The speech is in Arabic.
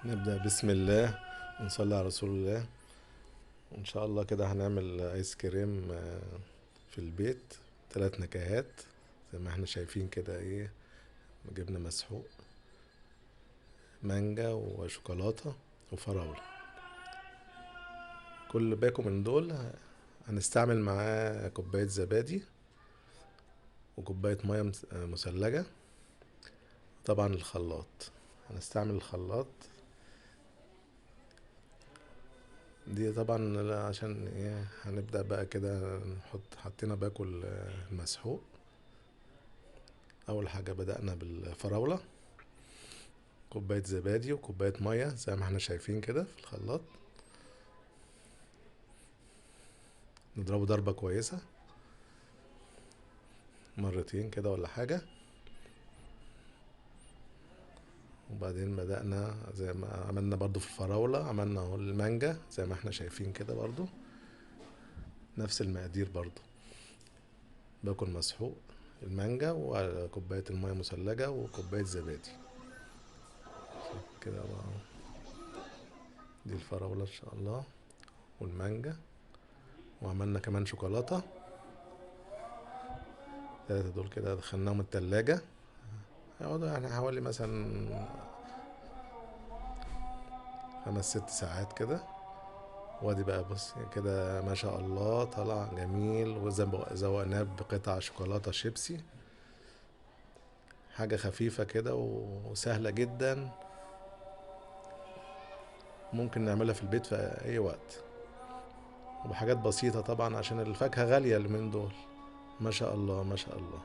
نبدأ بسم الله ونصلي على رسول الله. وإن شاء الله كده هنعمل آيس كريم في البيت. 3 نكهات زي ما احنا شايفين كده، ايه، جبنة مسحوق، مانجا وشوكولاتة وفراولة. كل باكو من دول هنستعمل معاه كوباية زبادي وكوباية مية مثلجة. طبعا الخلاط، هنستعمل الخلاط دي طبعا عشان ايه. هنبدأ بقى كده حطينا باكو المسحوق. اول حاجة بدأنا بالفراولة، كوباية زبادي وكوباية مية زي ما احنا شايفين كده في الخلاط. نضربه ضربة كويسة مرتين كده ولا حاجة. وبعدين بدأنا زي ما عملنا برضو في الفراولة، عملنا اهو المانجا زي ما احنا شايفين كده برضو، نفس المقادير برضو. باكل مسحوق، المانجا وكوباية المية مثلجة وكوباية زبادي كده بقى. دي الفراولة ان شاء الله والمانجا، وعملنا كمان شوكولاتة. 3 دول كده دخلناهم التلاجة، هيقعدوا يعني حوالي مثلا 5 6 ساعات كده. وادي بقى بص كده ما شاء الله طلع جميل، وزوقناه بقطع شوكولاتة شيبسي. حاجة خفيفة كده وسهلة جدا، ممكن نعملها في البيت في أي وقت، وبحاجات بسيطة طبعا عشان الفاكهة غالية اليومين دول. ما شاء الله ما شاء الله.